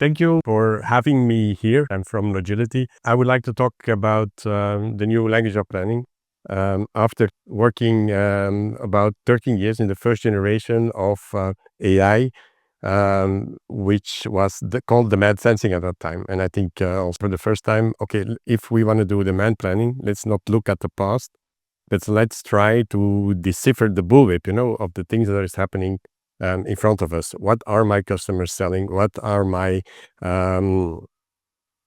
Thank you for having me here. I'm from Logility. I would like to talk about the new language of planning. After working about 13 years in the first generation of AI, which was called demand sensing at that time. And I think also for the first time, okay, if we want to do demand planning, let's not look at the past, but let's try to decipher the bullwhip, of the things that is happening in front of us. What are my customers selling? What are my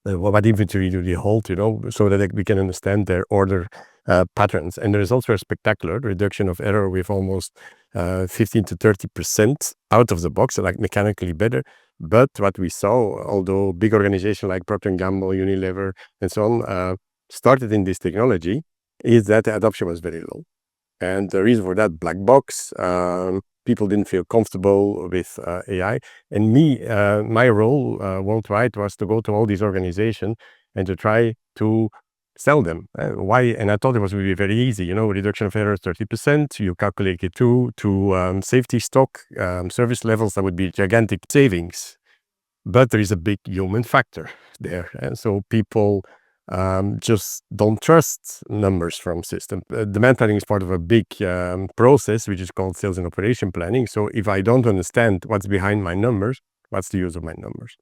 what inventory do they hold? So that we can understand their order patterns. And there is also a spectacular reduction of error with almost 15 to 30% out of the box, like mechanically better. But what we saw, although big organizations like Procter & Gamble, Unilever, and so on started in this technology, is that the adoption was very low. And the reason for that, black box, people didn't feel comfortable with AI. And my role worldwide was to go to all these organizations and to try to sell them. Why? And I thought it was really very easy, reduction of errors 30%, you calculate it to safety stock, service levels, that would be gigantic savings. But there is a big human factor there. And so people just don't trust numbers from system. Demand planning is part of a big process, which is called sales and operation planning. So if I don't understand what's behind my numbers, what's the use of my numbers?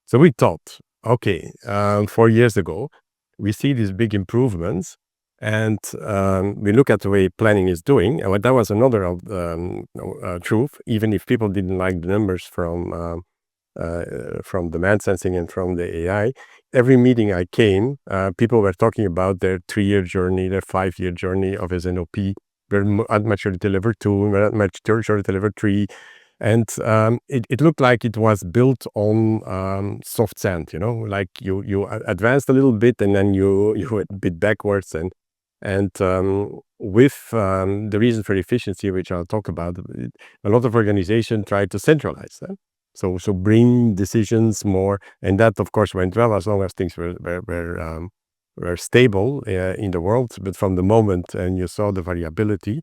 So we thought, okay, 4 years ago, we see these big improvements, and we look at the way planning is doing. And that was another truth, even if people didn't like the numbers from demand sensing and from the AI. Every meeting I came, people were talking about their 3-year journey, their 5-year journey of S&OP. We're at maturity level 2, we're at maturity level 3. And it looked like it was built on soft sand, like you advanced a little bit and then you went a bit backwards. And with the reason for efficiency, which I'll talk about, a lot of organizations try to centralize that. So bring decisions more, and that of course went well as long as things were stable in the world. But from the moment and you saw the variability,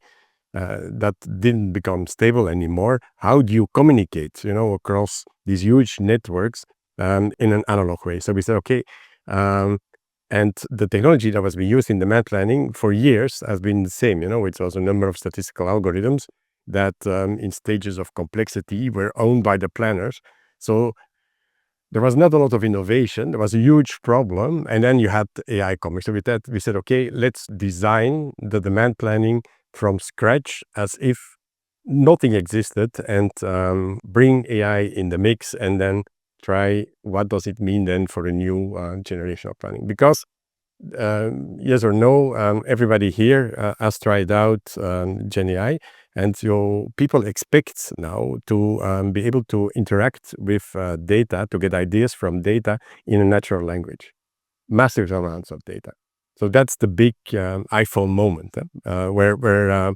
that didn't become stable anymore. How do you communicate, across these huge networks in an analog way? So we said, okay, and the technology that was being used in demand planning for years has been the same. It was a number of statistical algorithms that in stages of complexity were owned by the planners. So there was not a lot of innovation. There was a huge problem. And then you had AI coming. So with that, we said, okay, let's design the demand planning from scratch as if nothing existed, and bring AI in the mix, and then try what does it mean then for a new generation of planning. Because yes or no, everybody here has tried out Gen AI, and so people expect now to be able to interact with data, to get ideas from data in a natural language, massive amounts of data. So that's the big iPhone moment where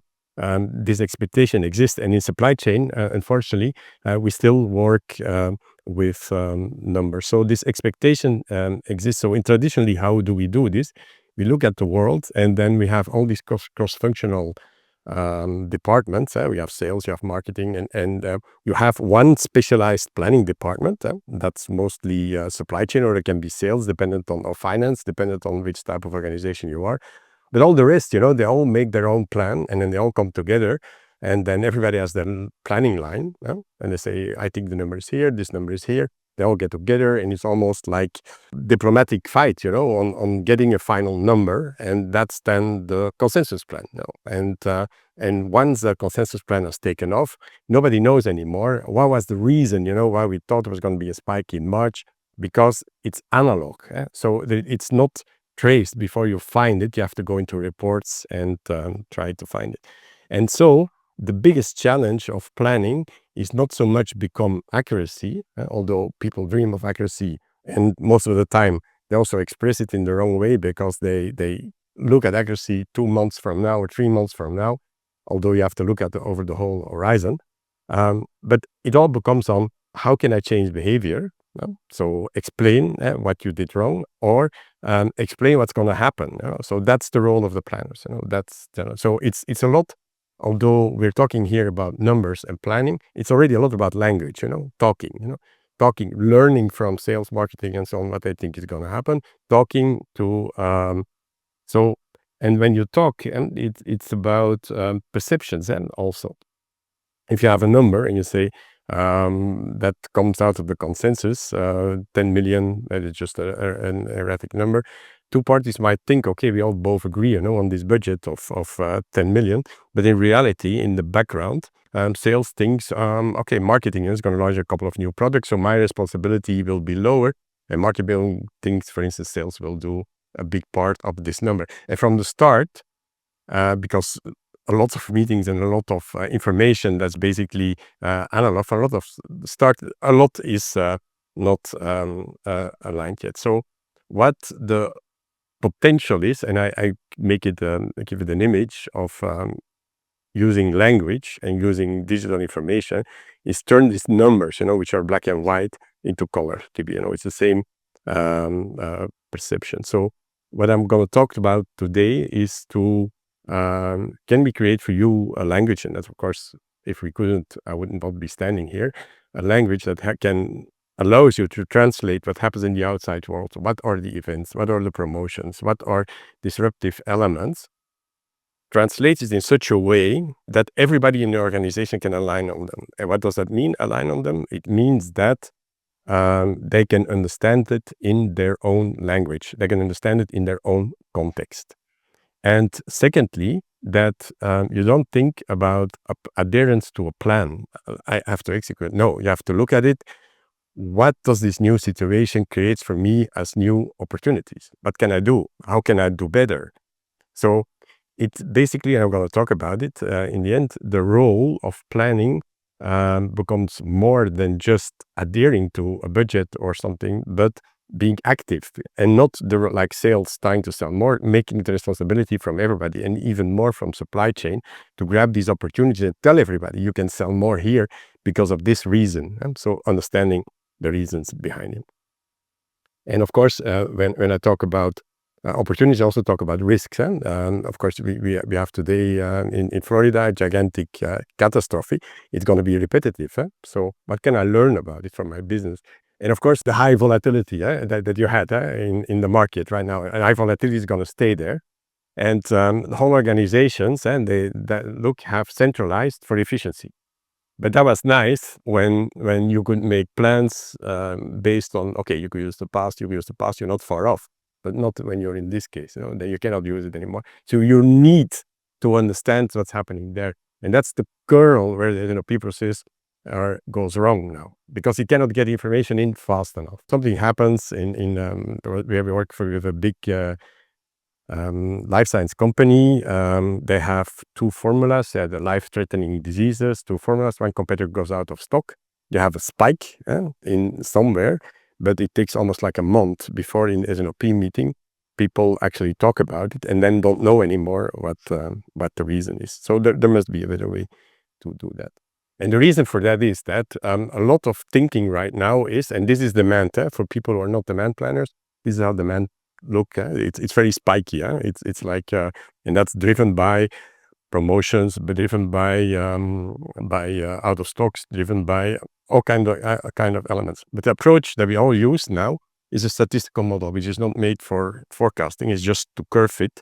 this expectation exists. And in supply chain, unfortunately, we still work with numbers. So this expectation exists. So traditionally, how do we do this? We look at the world, and then we have all these cross-functional departments. We have sales, you have marketing, and you have one specialized planning department. That's mostly supply chain, or it can be sales, dependent on, or finance, dependent on which type of organization you are. But all the rest, they all make their own plan, and then they all come together, and then everybody has their planning line, and they say, I think the number is here, this number is here. They all get together, and it's almost like diplomatic fight, on getting a final number, and that's then the consensus plan. And once the consensus plan has taken off, nobody knows anymore what was the reason, why we thought there was going to be a spike in March, because it's analog. So it's not traced before you find it. You have to go into reports and try to find it. And so the biggest challenge of planning is not so much become accuracy, although people dream of accuracy, and most of the time they also express it in the wrong way, because they look at accuracy 2 months from now or 3 months from now, although you have to look at over the whole horizon. But it all becomes on, how can I change behavior? So explain what you did wrong, or explain what's going to happen. So that's the role of the planners. So it's a lot. Although we're talking here about numbers and planning, it's already a lot about language. Talking. talking, learning from sales, marketing, and so on, what I think is going to happen, talking to, and when you talk, and it's about perceptions, and also, if you have a number and you say, that comes out of the consensus, 10 million, that is just an erratic number. Two parties might think, okay, we all both agree, on this budget of 10 million. But in reality, in the background, sales thinks, okay, marketing is going to launch a couple of new products, so my responsibility will be lower. And marketing thinks, for instance, sales will do a big part of this number. And from the start, because a lot of meetings and a lot of information that's basically analog, a lot is not aligned yet. So what the potential is, and I make it, give it an image of using language and using digital information, is turn these numbers, which are black and white, into color. It's the same perception. So what I'm going to talk about today is to can we create for you a language, and that's, of course, if we couldn't, I wouldn't not be standing here, a language that allows you to translate what happens in the outside world. What are the events? What are the promotions? What are disruptive elements? Translates it in such a way that everybody in the organization can align on them. And what does that mean, align on them? It means that they can understand it in their own language. They can understand it in their own context. And secondly, that you don't think about adherence to a plan. I have to execute. No, you have to look at it. What does this new situation create for me as new opportunities? What can I do? How can I do better? So it's basically, I'm going to talk about it, in the end, the role of planning becomes more than just adhering to a budget or something, but being active, and not like sales trying to sell more, making the responsibility from everybody, and even more from supply chain, to grab these opportunities and tell everybody you can sell more here because of this reason. And so understanding the reasons behind it. And of course, when I talk about opportunities, I also talk about risks. And of course, we have today in Florida a gigantic catastrophe. It's going to be repetitive. So what can I learn about it from my business? And of course, the high volatility that you had in the market right now, and high volatility is going to stay there. And the whole organizations, and they have centralized for efficiency. But that was nice when you could make plans based on, okay, you could use the past, you're not far off, but not when you're in this case, then you cannot use it anymore. So you need to understand what's happening there. And that's the kernel where the process goes wrong now, because you cannot get information in fast enough. Something happens we work with a big life science company. They have two formulas. They have the life-threatening diseases, two formulas. One competitor goes out of stock. You have a spike in somewhere, but it takes almost like a month before in S&OP meeting, people actually talk about it and then don't know anymore what the reason is. So there must be a better way to do that. And the reason for that is that a lot of thinking right now is, and this is demand for people who are not demand planners, this is how demand look. It's very spiky. It's like, and that's driven by promotions, but driven by out of stocks, driven by all kind of elements. But the approach that we all use now is a statistical model, which is not made for forecasting. It's just to curve it.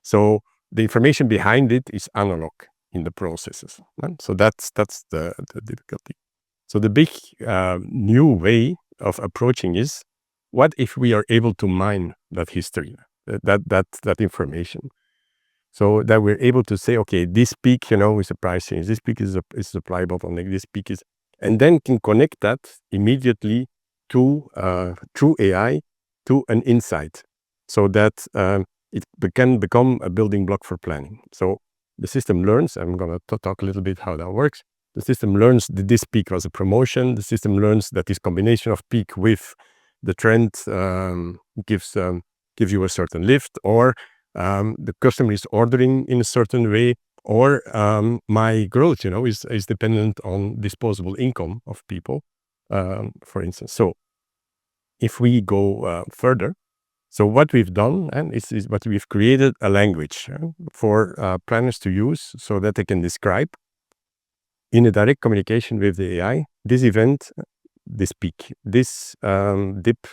So the information behind it is analog in the processes. Right? So that's the difficulty. So the big new way of approaching is, what if we are able to mine that history, that information, so that we're able to say, okay, this peak, is a price change, this peak is a supply bottleneck, this peak is, and then can connect that immediately to through AI to an insight, so that it can become a building block for planning. So the system learns. I'm going to talk a little bit how that works. The system learns that this peak was a promotion. The system learns that this combination of peak with the trend gives you a certain lift, or the customer is ordering in a certain way, or my growth, is dependent on disposable income of people, for instance. So if we go further, so what we've done, and is what we've created a language for planners to use, so that they can describe in a direct communication with the AI this event this peak. This dip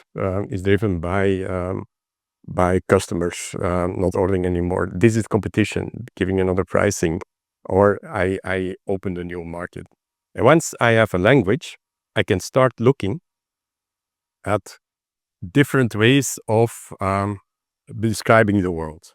is driven by customers not ordering anymore. This is competition, giving another pricing, or I opened a new market. And once I have a language, I can start looking at different ways of describing the world.